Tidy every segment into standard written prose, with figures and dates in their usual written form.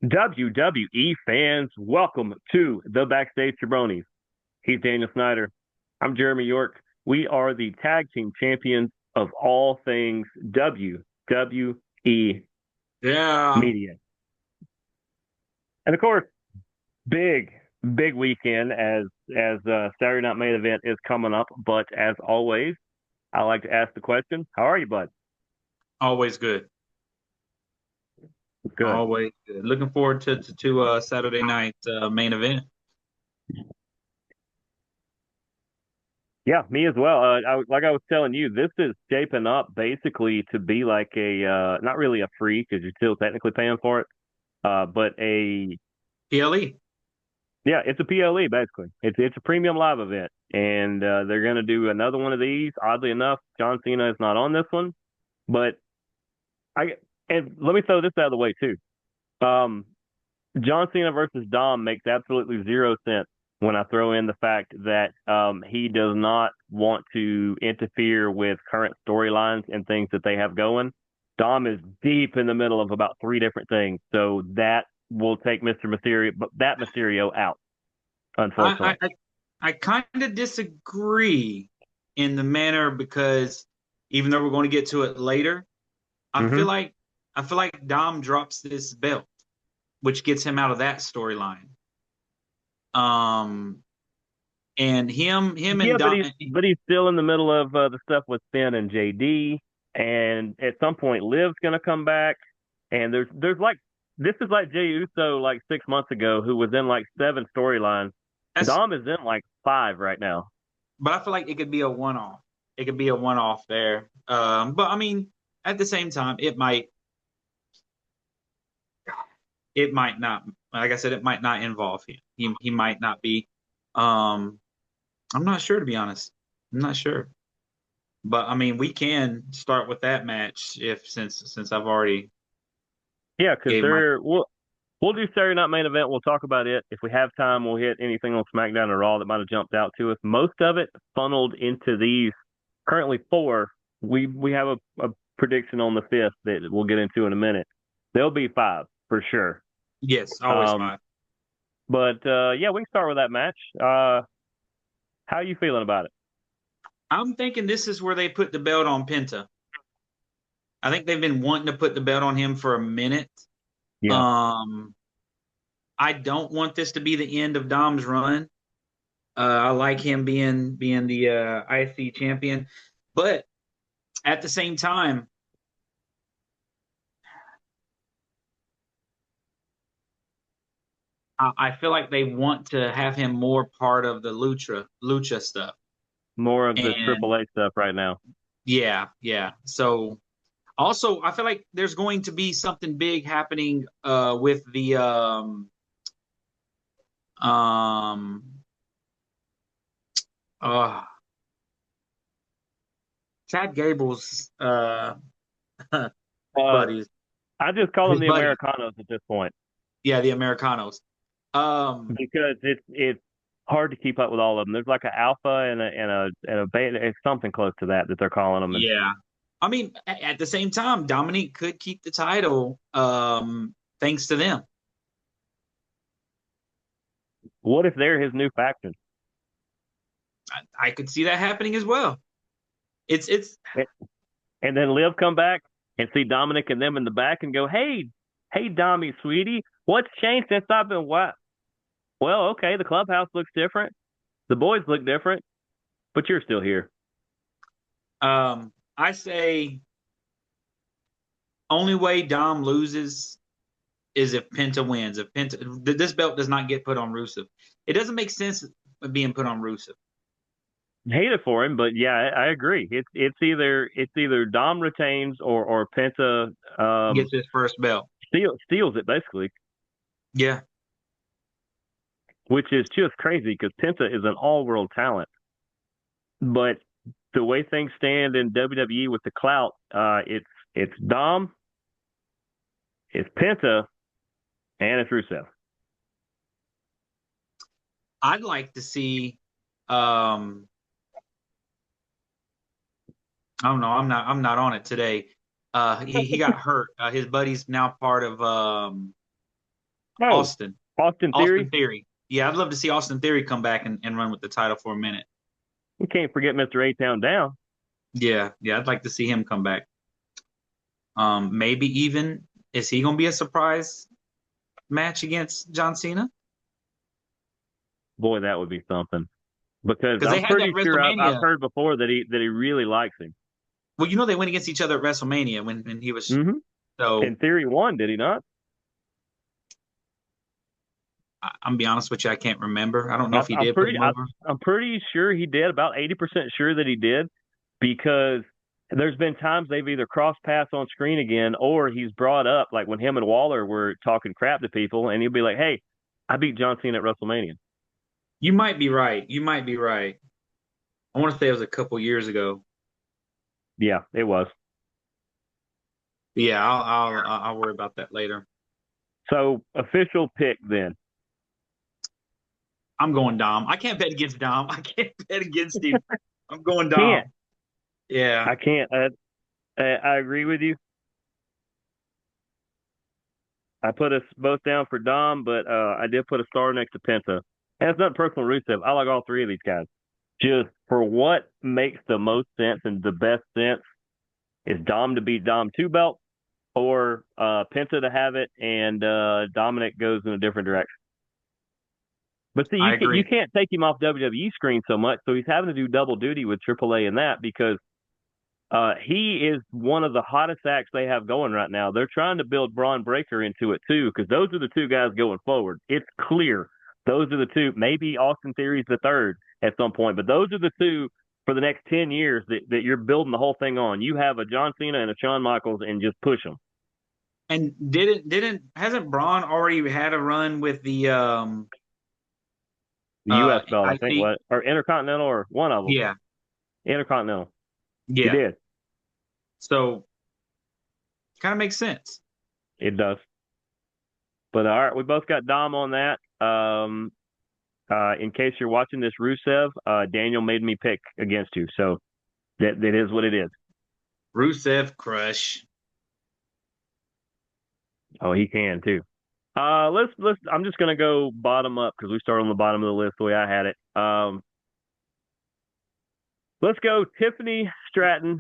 WWE fans, welcome to the Backstage Jabronis. He's Daniel Snyder. I'm Jeremy York. We are the tag team champions of all things WWE Yeah. media. And of course, big, big weekend as Saturday Night Main Event is coming up. But as always, I like to ask the question, how are you, bud? Always good. Good. Always good. Looking forward to Saturday night main event. Yeah, me as well. Like I was telling you, this is shaping up basically to be like a not really a free because you're still technically paying for it, but a PLE. yeah, it's a PLE basically. It's a premium live event, and they're gonna do another one of these. Oddly enough, John Cena is not on this one, but I and let me throw this out of the way too. Um, John Cena versus Dom makes absolutely zero sense when I throw in the fact that he does not want to interfere with current storylines and things that they have going. Dom is deep in the middle of about three different things, so that will take Mr. Mysterio, but that Mysterio out, I unfortunately. I, I, I kind of disagree in the manner because even though we're going to get to it later, I feel Hmm. like I feel like Dom drops this belt, which gets him out of that storyline. Um, and him Yeah, and but Dom. he's still in the middle of the stuff with Finn and JD, and at some point Liv's gonna come back, and there's like this is like Jey Uso like 6 months ago who was in like seven storylines. That's Dom is in like five right now. but I feel like it could be a one-off. It could be a one-off there. But I mean, at the same time, it might not. Like I said, it might not involve him. He might not be. Um, I'm not sure, to be honest. I'm not sure. But I mean, we can start with that match if since I've already Yeah, because gave my. we'll do Saturday Night Main Event. We'll talk about it. If we have time, we'll hit anything on SmackDown or Raw that might have jumped out to us. Most of it funneled into these currently four. We have a prediction on the fifth that we'll get into in a minute. There'll be five for sure. Yes, always Um, fine. but yeah, we can start with that match. How are you feeling about it? I'm thinking this is where they put the belt on Penta. I think they've been wanting to put the belt on him for a minute. Yeah, Um, I don't want this to be the end of Dom's run. I like him being the IC champion, but at the same time, I feel like they want to have him more part of the lucha stuff. more of the And Triple H stuff right now. yeah, yeah. So also, I feel like there's going to be something big happening with the um uh Chad Gable's Uh, buddies, I just call them his the buddy. Americanos at this point Yeah, the Americanos. Um, because it's hard to keep up with all of them. There's like an alpha and a beta. It's something close to that they're calling them. And yeah. I mean, at the same time, Dominique could keep the title thanks to them. what if they're his new faction? I could see that happening as well. It's And then Liv come back and see Dominic and them in the back and go, hey, Dommy, sweetie, what's changed since I've been what? Well, okay, the clubhouse looks different. The boys look different, but you're still here. I say only way Dom loses is if Penta wins. If Penta this belt does not get put on Rusev, it doesn't make sense being put on Rusev. Hate it for him, but yeah, I agree. It's either Dom retains or Penta Gets his first belt. steals it basically, Yeah. which is just crazy because Penta is an all world talent. But the way things stand in WWE with the clout, it's Dom, it's Penta, and it's Rusev. I'd like to see um I don't know, I'm not on it today. He got hurt. His buddy's now part of Oh, Austin. Austin Austin Theory. Theory. Yeah, I'd love to see Austin Theory come back and run with the title for a minute. We can't forget Mr. A-Town Down. Yeah, I'd like to see him come back. Maybe even is he going to be a surprise match against John Cena? Boy, that would be something. Because Because they I'm had that pretty sure I've WrestleMania. heard before that he really likes him. Well, they went against each other at WrestleMania when he was. Mm-hmm. So In Theory won, did he not? I'm be honest with you, I can't remember. I don't know I, if he I'm did put pretty him I, over. I'm pretty sure he did. About 80% sure that he did, because there's been times they've either crossed paths on screen again, or he's brought up, like when him and Waller were talking crap to people, and he'll be like, "Hey, I beat John Cena at WrestleMania." You might be right. You might be right. I want to say it was a couple years ago. Yeah, it was. But yeah, I'll worry about that later. So official pick then. I'm going Dom. I can't bet against Dom. I can't bet against him. I'm going Can't. Dom. Yeah. I can't. I agree with you. I put us both down for Dom, but I did put a star next to Penta. And it's not personal Rusev. I like all three of these guys. Just for what makes the most sense and the best sense is Dom to beat Dom two belt, or Penta to have it and Dominic goes in a different direction. But see, I you agree. can't take him off WWE screen so much, so he's having to do double duty with AAA in that, because he is one of the hottest acts they have going right now. They're trying to build Braun Breaker into it too, because those are the two guys going forward. It's clear those are the two. Maybe Austin Theory's the third at some point, but those are the two for the next 10 years that you're building the whole thing on. You have a John Cena and a Shawn Michaels, and just push them. And hasn't Braun already had a run with the The U.S. belt, I think, IC? what, or Intercontinental, or one of them. Yeah. Intercontinental. He Yeah. did. So kind of makes sense. It does. But all right, we both got Dom on that. In case you're watching this, Rusev, Daniel made me pick against you, so that is what it is. Rusev crush. Oh, he can too. Let's. I'm just gonna go bottom up because we started on the bottom of the list the way I had it. Let's go Tiffany Stratton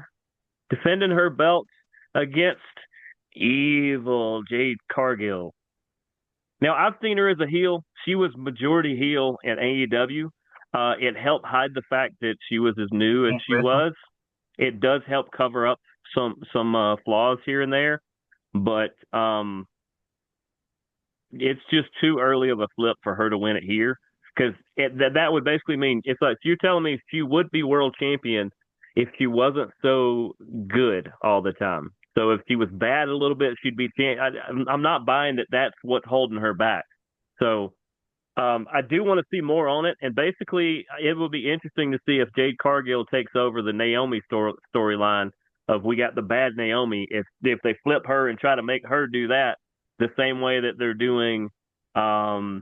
defending her belt against evil Jade Cargill. Now, I've seen her as a heel. She was majority heel in AEW. It helped hide the fact that she was as new as Can't she wrestle. was. It does help cover up some flaws here and there, but it's just too early of a flip for her to win it here, because that would basically mean, it's like you're telling me she would be world champion if she wasn't so good all the time. So if she was bad a little bit, she'd be champion. I'm not buying that that's what's holding her back. So I do want to see more on it, and basically it will be interesting to see if Jade Cargill takes over the Naomi storyline of, we got the bad Naomi. If they flip her and try to make her do that the same way that they're doing, the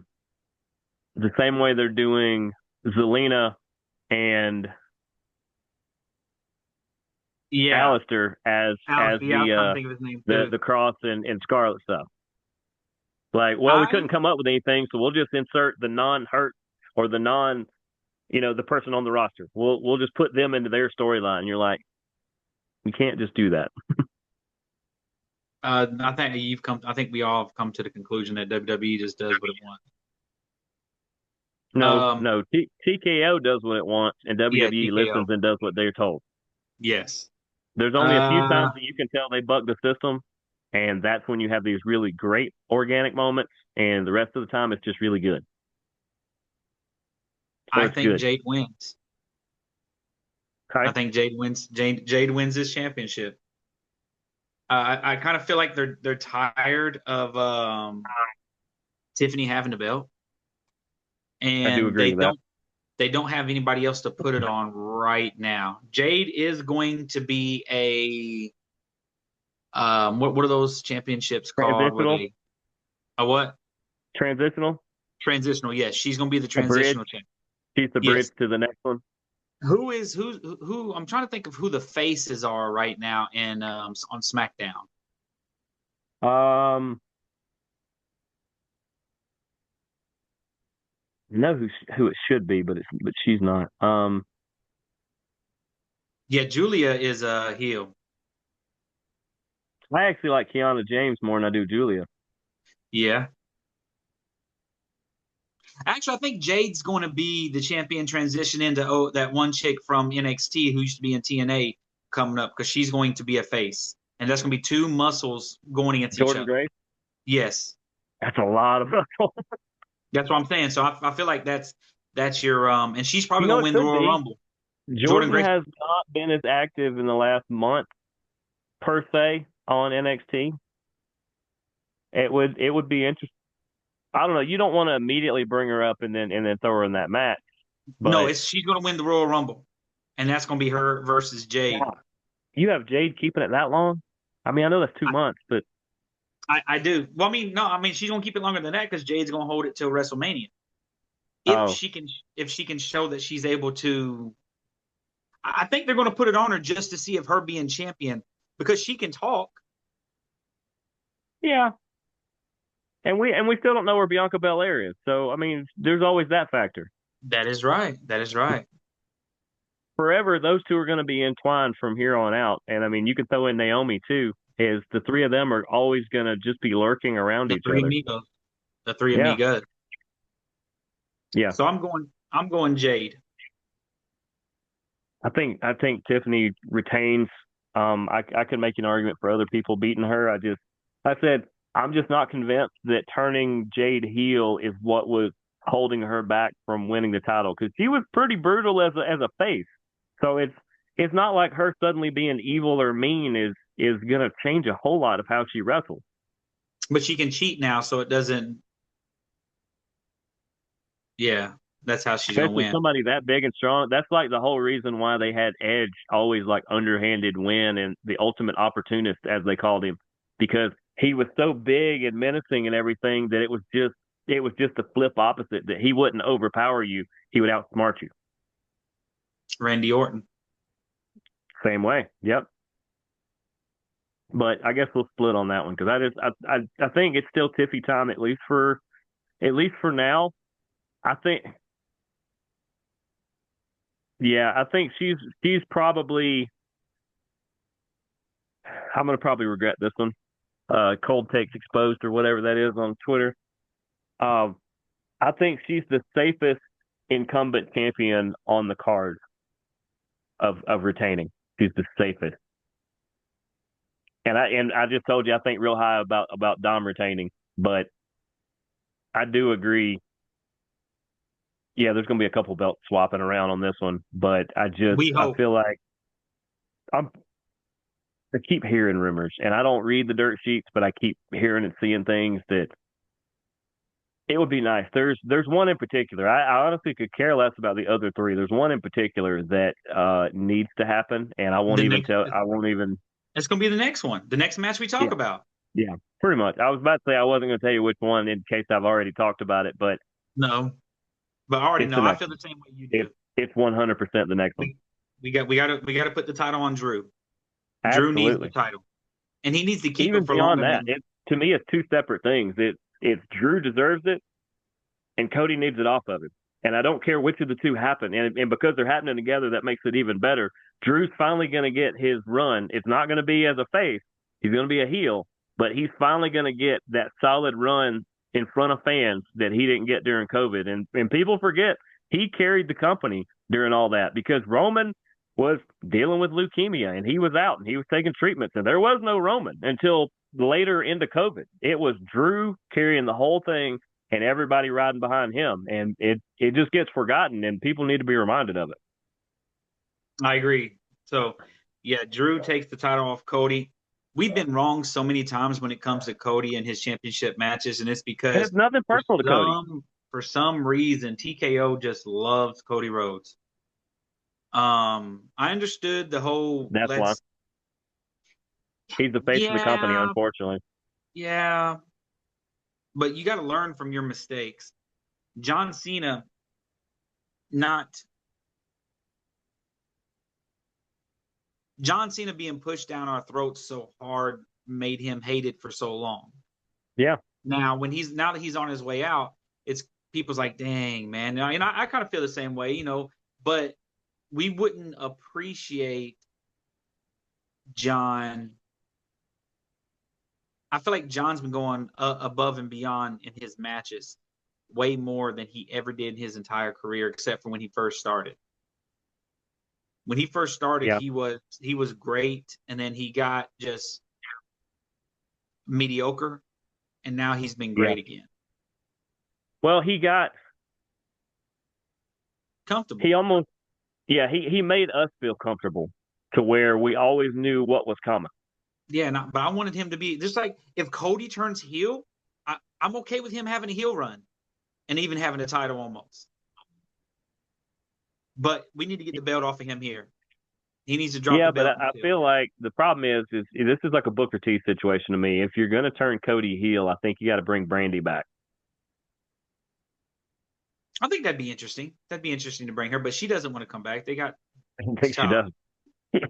same way they're doing Zelina and Yeah. Alistair as Alex, yeah, I was trying to the think of his name too. the Cross and Scarlet stuff. Like, well, we I couldn't come up with anything, so we'll just insert the non-hurt, or the non, the person on the roster. We'll just put them into their storyline. You're like, we can't just do that. I think we all have come to the conclusion that WWE just does what it wants. No, no. TKO does what it wants, and Yeah, WWE TKO. listens and does what they're told. Yes. There's only a few times Uh, that you can tell they bug the system, and that's when you have these really great organic moments, and the rest of the time it's just really good. So I it's think good. Jade wins. I Okay. think Jade wins. Jade wins this championship. I kind of feel like they're tired of Tiffany having the belt, I do and agree with that. they don't have anybody else to put it on right now. Jade is going to be what are those championships called? Where Transitional. they a what? Transitional. Transitional. Yes, she's going to be the A bridge. transitional champion. She's the bridge Yes. to the next one. Who? I'm trying to think of who the faces are right now in on SmackDown. Um, know who it should be, but she's not. Yeah, Julia is a heel. I actually like Kiana James more than I do Julia. Yeah. Actually, I think Jade's going to be the champion transition into that one chick from NXT who used to be in TNA coming up because she's going to be a face. And that's going to be two muscles going against each Jordan other. Grace. Yes. That's a lot of muscle. That's what I'm saying. So I feel like that's your and she's You probably know, going to it win the could Royal be. Rumble. Jordan Jordan Grace. has not been as active in the last month per se on NXT. It would be interesting. I don't know. You don't want to immediately bring her up and then throw her in that match, No, but it's she's going to win the Royal Rumble, and that's going to be her versus Jade. God, you have Jade keeping it that long. I mean, I know that's 2 months, but I do. Well, I mean, no, I mean she's going to keep it longer than that because Jade's going to hold it till WrestleMania. If oh she can, if she can show that she's able to, I think they're going to put it on her just to see if her being champion because she can talk. yeah, and we still don't know where Bianca Belair is. So I mean, there's always that factor. That is right. That is right. Forever, those two are going to be entwined from here on out. And I mean, you can throw in Naomi too. Is the three of them are always going to just be lurking around The each three other. amigos, the three Yeah, amigas. yeah. So I'm going Jade. I think Tiffany retains. I could make an argument for other people beating her. I said I'm just not convinced that turning Jade heel is what was holding her back from winning the title because she was pretty brutal as a face. So it's not like her suddenly being evil or mean is gonna change a whole lot of how she wrestles. But she can cheat now, so it doesn't. Yeah, that's how she's gonna Especially win. somebody that big and strong. That's like the whole reason why they had Edge always like underhanded win and the ultimate opportunist, as they called him, because he was so big and menacing and everything that it was just the flip opposite that he wouldn't overpower you, he would outsmart you. Randy Orton. Same way. Yep. But I guess we'll split on that one because I think it's still Tiffy time at least for now. I think yeah, I think she's probably I'm gonna probably regret this one. Cold takes exposed or whatever that is on Twitter. Um, I think she's the safest incumbent champion on the card of retaining. She's the safest, and I just told you I think real high about Dom retaining, but I do agree. Yeah, there's going to be a couple belts swapping around on this one, but We I hope. feel like I'm I keep hearing rumors, and I don't read the dirt sheets, but I keep hearing and seeing things that it would be nice. There's one in particular. I honestly could care less about the other three. There's one in particular that needs to happen, and I won't The even next, tell. I won't even. it's gonna be the next one. The next match we Yeah, talk about. yeah, pretty much. I was about to say I wasn't going to tell you which one in case I've already talked about it, but No, but I already it's the know. I next feel one. the same way you do. It's 100% the next one. We we got to put the title on Drew. Drew needs the Absolutely. title, and he needs to keep it Even for beyond longer that, than. it to me it's two separate things. It's Drew deserves it, and Cody needs it off of him. And I don't care which of the two happen. And because they're happening together, that makes it even better. Drew's finally going to get his run. It's not going to be as a face. He's going to be a heel, but he's finally going to get that solid run in front of fans that he didn't get during COVID. And people forget he carried the company during all that because Roman was dealing with leukemia and he was out and he was taking treatments and there was no Roman until later into COVID. It was Drew carrying the whole thing and everybody riding behind him. And it just gets forgotten, and people need to be reminded of it. I agree. So, yeah, Drew takes the title off Cody. We've been wrong so many times when it comes to Cody and his championship matches, and it's And because it's nothing for personal to Cody. some reason TKO just loves Cody Rhodes. I understood the whole That's why let's he's the face of the company, yeah, unfortunately. yeah, but you got to learn from your mistakes. John Cena not John Cena being pushed down our throats so hard made him hated for so long. Yeah. Now that he's on his way out, it's people's like, dang, man. And I kind of feel the same way, but we wouldn't appreciate John. I feel like John's been going above and beyond in his matches way more than he ever did in his entire career, except for when he first started. When he first started, Yeah, he was great, and then he got just mediocre, and now he's been yeah. great again. Well, Comfortable. he almost, yeah, he made us feel comfortable to where we always knew what was coming. Yeah, but I wanted him to be just like if Cody turns heel, I'm okay with him having a heel run and even having a title almost. But we need to get the belt off of him here. He needs to drop the Yeah, but belt I too. feel like the problem is this is like a Booker T situation to me. If you're going to turn Cody heel, I think you got to bring Brandy back. I think that'd be interesting. That'd be interesting to bring her, but she doesn't want to come back. They got I think she child. does.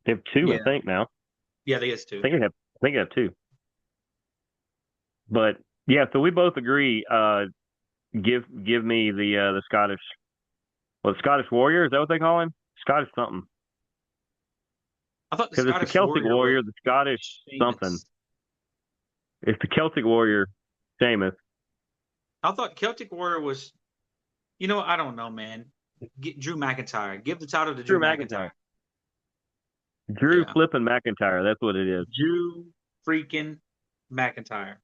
They have two, I Yeah, think now. yeah, they is too. I think they have two. But yeah, so we both agree. Give me the Scottish, well, Scottish Warrior. Is that what they call him? Scottish something. I thought the Because it's the Scottish Celtic Warrior was Warrior, the Scottish something. Sheamus. It's the Celtic Warrior, Sheamus. I thought Celtic Warrior was. I don't know, man. Get Drew McIntyre. Give the title to Drew Drew McIntyre. McIntyre. Drew Yeah, flipping McIntyre. That's what it is. Drew freaking McIntyre.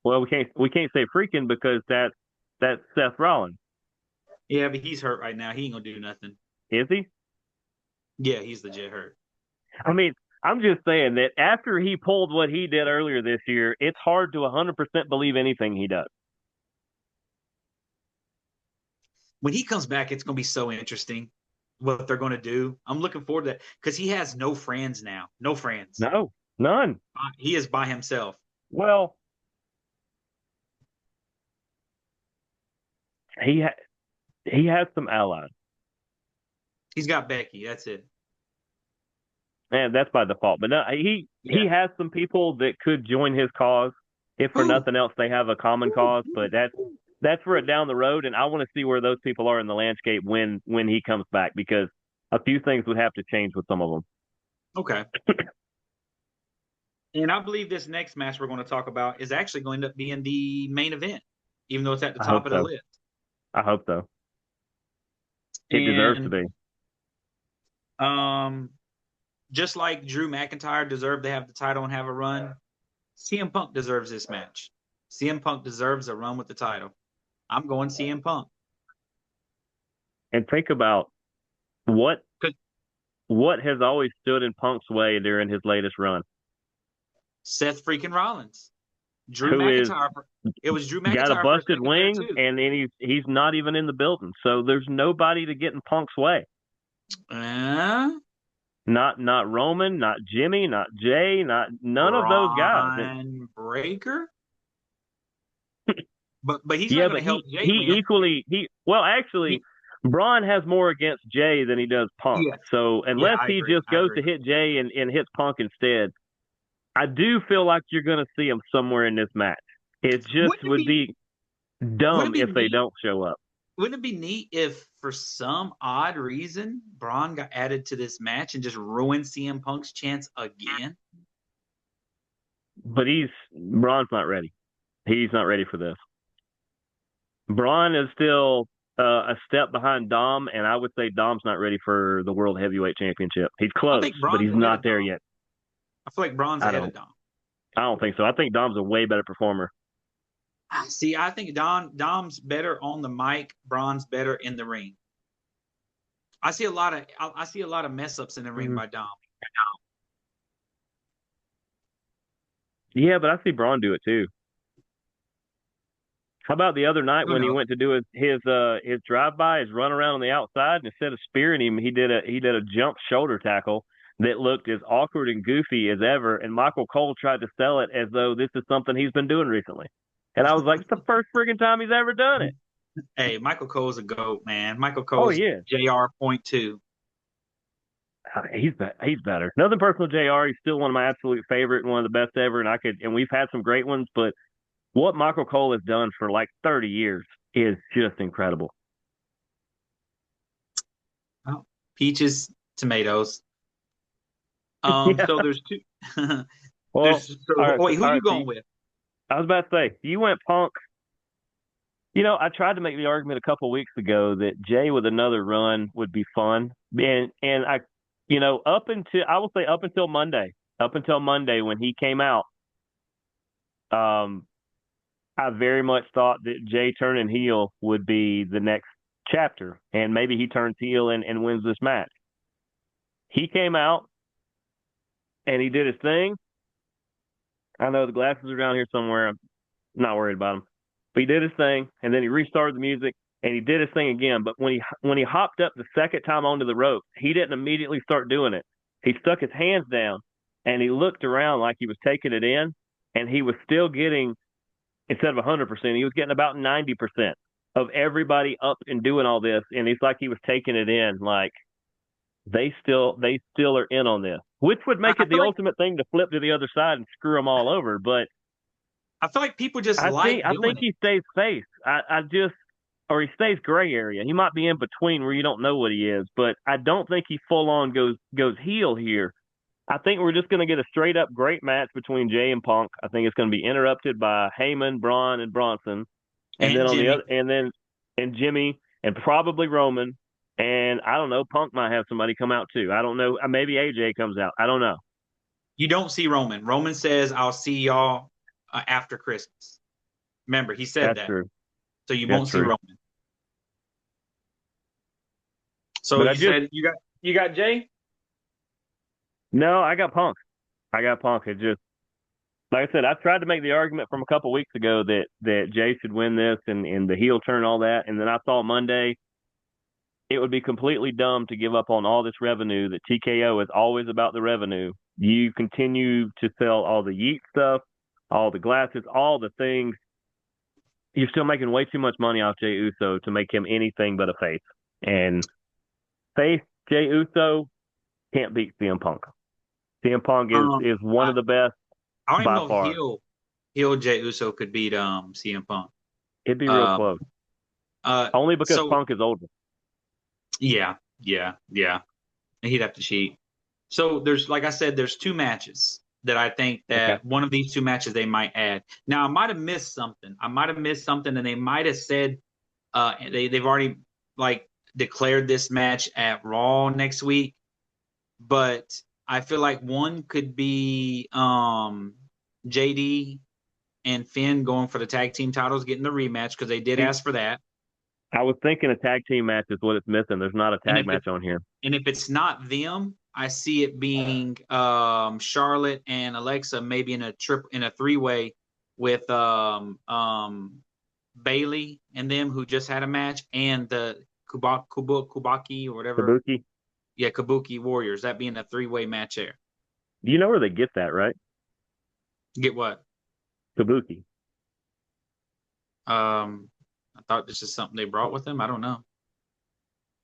Well, we can't say freaking because that's Seth Rollins. Yeah, but he's hurt right now. He ain't gonna do nothing. Is he? Yeah, he's legit hurt. I mean, I'm just saying that after he pulled what he did earlier this year, it's hard to 100% believe anything he does. When he comes back, it's gonna be so interesting what they're gonna do. I'm looking forward to that because he has no friends now. No friends. No, none. He is by himself. Well, he he has some allies, He's got Becky. That's it. and that's by default. But no, he Yeah. has some people that could join his cause. If for Who? nothing else, they have a common cause. But that's for it down the road, and I want to see where those people are in the landscape when he comes back because a few things would have to change with some of them. Okay. And I believe this next match we're going to talk about is actually going to be in the main event, even though it's at the I hope top of the so. list. I hope so. It deserves to And be. um, just like Drew McIntyre deserved to have the title and have a run, CM Punk deserves this match. CM Punk deserves a run with the title. I'm going CM Punk. And think about what what has always stood in Punk's way during his latest run. Seth freaking Rollins. Drew Who is McIntyre. It was Drew got a McIntyre for a busted second there wing, too. and then he's not even in the building. So there's nobody to get in Punk's way. Uh, Not Roman, not Jimmy, not Jay, not none of those guys. Braun Breaker. But he's not Yeah, going but to help Jay he win. equally well actually He, Braun has more against Jay than he does Punk. yes. So Yeah, unless I he agree. just I goes agree. to hit Jay and hits Punk instead, I do feel like you're going to see him somewhere in this match. It just Wouldn't it would be be wouldn't dumb it be if they neat? don't show up. Wouldn't it be neat if for some odd reason Braun got added to this match and just ruined CM Punk's chance again? But Braun's not ready. He's not ready for this. Braun is still a step behind Dom, and I would say Dom's not ready for the World Heavyweight Championship. He's I close, think but Braun's he's ahead not of there Dom. yet. I feel like Braun's I ahead of don't. Dom. I don't think so. I think Dom's a way better performer. See, I think Dom's better on the mic. Braun's better in the ring. I see a lot of mess ups in the ring Mm. by Dom. Yeah, but I see Braun do it too. How about the other night Who when he knows? went to do his drive by, his run around on the outside, and instead of spearing him, he did a jump shoulder tackle that looked as awkward and goofy as ever. And Michael Cole tried to sell it as though this is something he's been doing recently. And I was like, it's the first friggin' time he's ever done it. Hey, Michael Cole's a goat, man. Michael Oh Cole's yeah, JR.2. he's better. Nothing personal, Jr. He's still one of my absolute favorite, and one of the best ever. And we've had some great ones, but what Michael Cole has done for like 30 years is just incredible. Oh, peaches, tomatoes. Yeah. So there's two. Well, Wait, who all you right. So going with? I was about to say, you went Punk. I tried to make the argument a couple of weeks ago that Jay with another run would be fun, and up until Monday when he came out, um, I very much thought that Jay turning heel would be the next chapter, and maybe he turns heel and wins this match. He came out and he did his thing. I know the glasses are down here somewhere. I'm not worried about him, but he did his thing, and then he restarted the music and he did his thing again. But when he hopped up the second time onto the rope, he didn't immediately start doing it. He stuck his hands down and he looked around like he was taking it in, and he was still getting, instead of 100%, he was getting about 90% of everybody up and doing all this, and it's like he was taking it in, like they still are in on this, which would make I it feel the like ultimate thing to flip to the other side and screw them all over. But people just I think like I doing think it. he stays face. I just or he stays gray area. He might be in between where you don't know what he is, but I don't think he full on goes heel here. I think we're just going to get a straight up great match between Jay and Punk. I think it's going to be interrupted by Heyman, Braun, and Bronson, and then And on the other, Jimmy, and Jimmy, and probably Roman, and I don't know. Punk might have somebody come out too. I don't know. Maybe AJ comes out. I don't know. you don't see Roman. Roman says, "I'll see y'all after Christmas." Remember, he said That's that, true. so you That's won't see true. Roman. So But I you just said you got Jay. no. I got Punk. It just like I said. I tried to make the argument from a couple weeks ago that Jay should win this and the heel turn all that, and then I saw Monday it would be completely dumb to give up on all this revenue. That TKO is always about the revenue. You continue to sell all the Yeet stuff, all the glasses, all the things. You're still making way too much money off Jey Uso to make him anything but a face. And face Jey Uso can't beat CM Punk. CM Punk is one I, of the best I don't even by know if far. heel Jey Uso could beat CM Punk. It'd be real Um, close. uh, Only because so Punk is older. yeah. He'd have to cheat. So there's, like I said, there's two matches that I think Okay. that one of these two matches they might add. Now I might have missed something. And they might have said they've already like declared this match at Raw next week. But I feel like one could be JD and Finn going for the tag team titles, getting the rematch because they did See, ask for that. I was thinking a tag team match is what it's missing. There's not a And tag match on here. if it's not them, I see it being Charlotte and Alexa maybe in a three-way with Bailey and them who just had a match, and the Kubaki or whatever. Kabuki. Yeah, Kabuki Warriors. That being a three-way match there. You know where they get that, right? Get what? Kabuki. I thought this is something they brought with them. I don't know.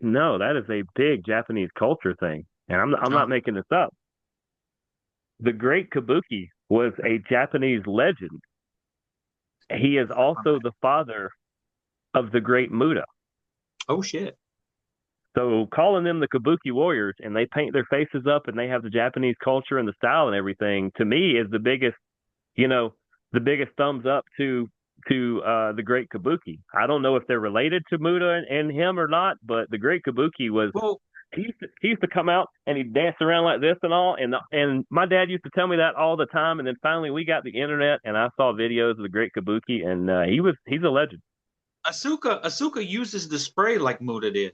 No, that is a big Japanese culture thing, and I'm not Oh, making this up. The great Kabuki was a Japanese legend. He is also the father of the great Muda. oh shit. So calling them the Kabuki Warriors, and they paint their faces up and they have the Japanese culture and the style and everything, to me is you know, the biggest thumbs up to the great Kabuki. I don't know if they're related to Muda and him or not, but the great Kabuki was Well, he used to come out and he'd dance around like this and all, and my dad used to tell me that all the time. And then finally we got the internet and I saw videos of the great Kabuki, and he's a legend. Asuka uses the spray like Muda did.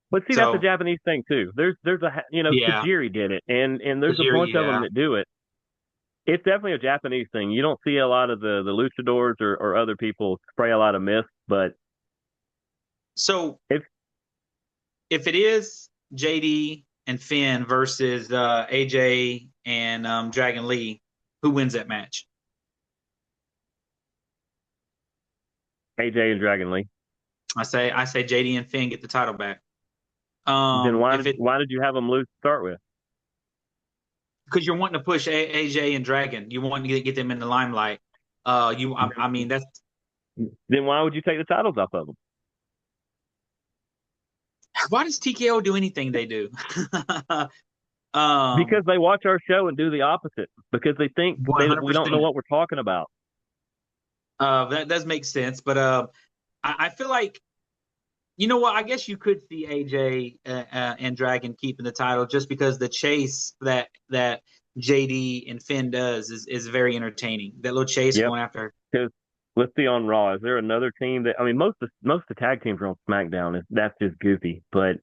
But see, that's a So Japanese thing too. There's a yeah, Tajiri did it, and there's a Tajiri, bunch of them yeah. that do it. It's definitely a Japanese thing. You don't see a lot of the luchadors or other people spray a lot of mist, but So it's if it is JD and Finn versus AJ and Dragon Lee, who wins that match? AJ and Dragon Lee. I say JD and Finn get the title back. Then If it why did you have them lose to start with? Because you're wanting to push AJ and Dragon, you want to get them in the limelight. I mean that's Then why would you take the titles off of them? Why does TKO do anything they do? Because they watch our show and do the opposite. Because they think we don't know 100%. what we're talking about. That does make sense, but I feel like you know what? I guess you could see AJ and Dragon keeping the title just because the chase that JD and Finn does is very entertaining. That little chase Yep. going after. Because let's see on Raw. Is there another team that I mean most of the tag teams are on SmackDown. That's just goofy. But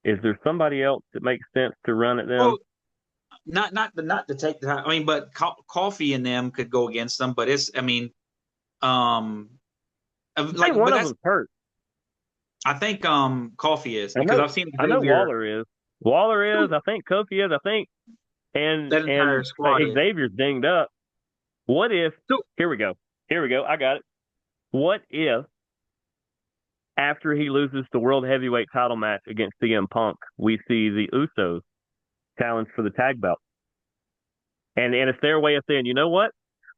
is there somebody else that makes sense to run at them? Well, not to take the time. I mean, but Coffee and them could go against them. But it's I mean, um, I think but one of that's them's hurt. I think Coffee is I because know I've seen I know Xavier. Waller is. Waller is. I think Kofi is. I think That entire and squad is. Xavier's dinged up. What if? So Here we go. Here we go. I got it. What if after he loses the world heavyweight title match against CM Punk, we see the Usos challenge for the tag belt? And it's their way of saying, you know what?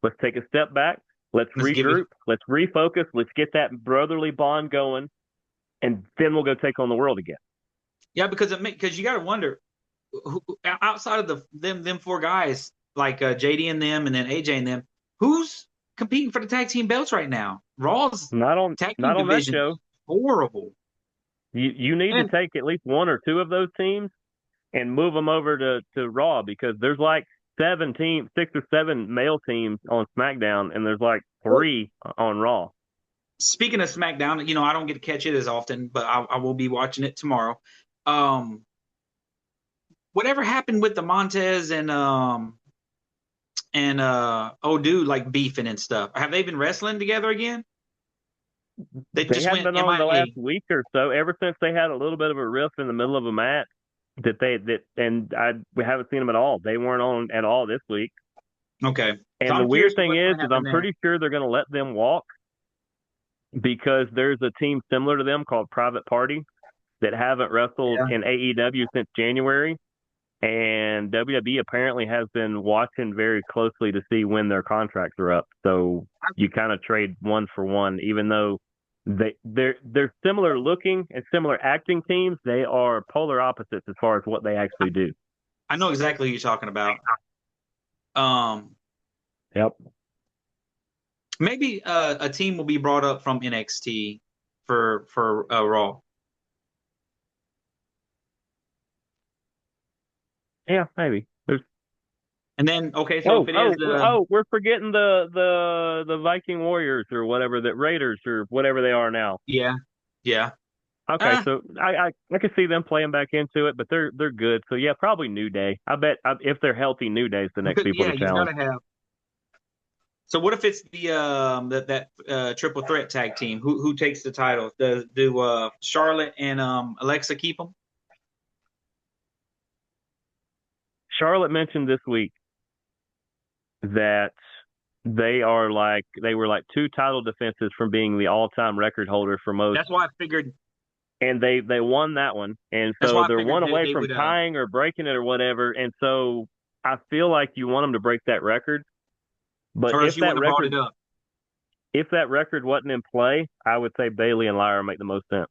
Let's take a step back. Let's let's give it. regroup. Let's refocus. Let's get that brotherly bond going, and then we'll go take on the world again. Yeah, because you got to wonder outside of them four guys like JD and them, and then AJ and them, who's competing for the tag team belts right now? Raw's tag team Not on that division show. horrible. You need to And take at least one or two of those teams and move them over to Raw because there's like 6 or 7 male teams on SmackDown, and there's like 3 on Raw. speaking of SmackDown, I don't get to catch it as often, but I will be watching it tomorrow. Um, whatever happened with the Montez and oh dude like beefing and stuff? Have they been wrestling together again? They They just haven't went been on the MIA. last week or so. Ever since they had a little bit of a rift in the middle of a match, we haven't seen them at all. They weren't on at all this week. Okay, so And the I'm curious weird thing what's going is to happen I'm there. pretty sure they're going to let them walk because there's a team similar to them called Private Party that haven't wrestled Yeah. in AEW since January. And WWE apparently has been watching very closely to see when their contracts are up. So you kind of trade one for one, even though they're similar looking and similar acting teams. They are polar opposites as far as what they actually do. I know exactly who you're talking about. Um, Yep. maybe a team will be brought up from NXT for Raw. Yeah, maybe. There's And then okay, so if it is we're forgetting the Viking Warriors or whatever, that Raiders or whatever they are now. yeah, yeah. Okay, so I can see them playing back into it, but they're good. So yeah, probably New Day. I bet if they're healthy, New Day's the next Because people yeah, to you challenge. gotta have. So what if it's the that triple threat tag team? Who takes the titles? Do Charlotte and Alexa keep them? Charlotte mentioned this week that they were like 2 title defenses from being the all-time record holder for most, That's why I figured. and they won that one, and That's so why I they're figured one away they from would. tying or breaking it or whatever. And so I feel like you want them to break that record, but Or else you wouldn't have brought it up. if that record wasn't in play, I would say Bailey and Lyra make the most sense.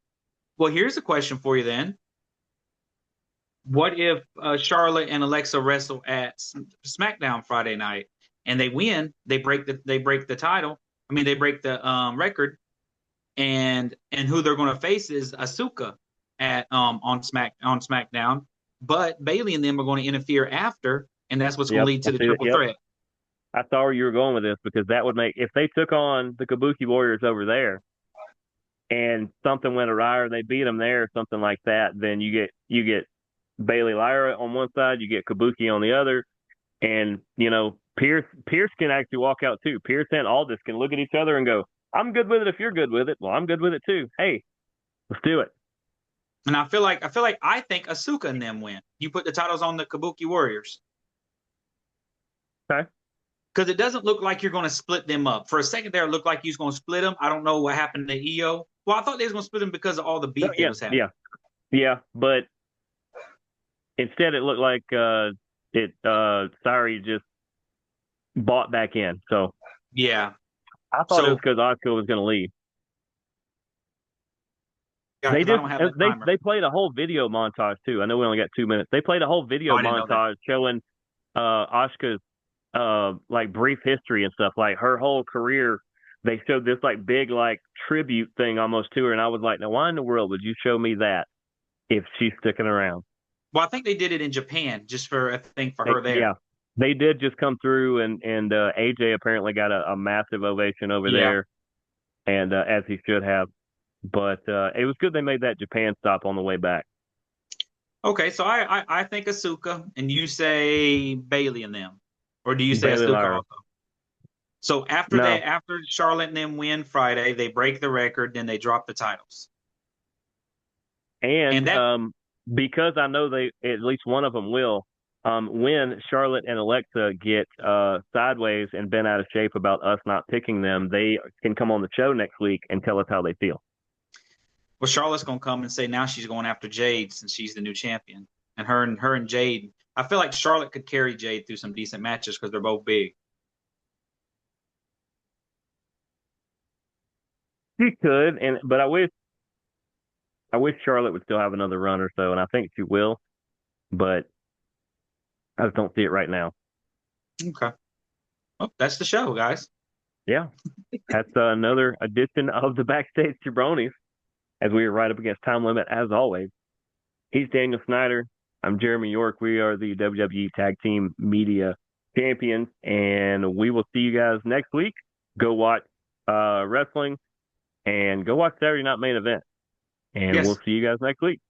Well, here's a question for you then. What if Charlotte and Alexa wrestle at SmackDown Friday night and they win? They break the title. I mean, they break the record, and who they're going to face is Asuka at on SmackDown. But Bailey and them are going to interfere after, and that's what's going to Yep, lead to the I see it. triple Yep, threat. I saw where you were going with this because that would make if they took on the Kabuki Warriors over there, and something went awry or they beat them there or something like that, then you get Bailey Lyra on one side, you get Kabuki on the other, and Pierce can actually walk out too. Pierce and Aldis can look at each other and go, "I'm good with it if you're good with it. Well, I'm good with it too. Hey, let's do it." And I think Asuka and them win. You put the titles on the Kabuki Warriors. Okay. Because it doesn't look like you're going to split them up. For a second there, it looked like you was going to split them. I don't know what happened to EO. Well, I thought they was going to split them because of all the beef that was happening. Yeah, but instead it looked like Sari just bought back in. So yeah, I thought it was So, because Asuka was going to leave. yeah, They because I just don't have that timer. they played a whole video montage too. I know we only got 2 minutes. They played a whole Oh, video I didn't know that. montage showing Asuka's like brief history and stuff, like her whole career. They showed this like big like tribute thing almost to her, and I was like, now why in the world would you show me that if she's sticking around? Well, I think they did it in Japan just for a thing for her there. Yeah, they did just come through, and AJ apparently got a massive ovation over Yeah. there, and as he should have. But it was good they made that Japan stop on the way back. Okay, so I think Asuka, and you say Bailey and them, or do you say Bailey Asuka Lyra. also? So after No, that, after Charlotte and them win Friday, they break the record, then they drop the titles, and and that because I know they at least one of them will. When Charlotte and Alexa get sideways and bent out of shape about us not picking them, they can come on the show next week and tell us how they feel. well, Charlotte's gonna come and say now she's going after Jade since she's the new champion, and her and Jade. I feel like Charlotte could carry Jade through some decent matches because they're both big. She could, and but I wish Charlotte would still have another run or so, and I think she will, but I just don't see it right now. Okay, well, that's the show, guys. Yeah, that's another edition of the Backstage Jabronis as we are right up against time limit as always. He's Daniel Snyder. I'm Jeremy York. We are the WWE Tag Team Media Champions, and we will see you guys next week. Go watch wrestling and go watch Saturday Night Main Event, and we'll Yes. see you guys next week.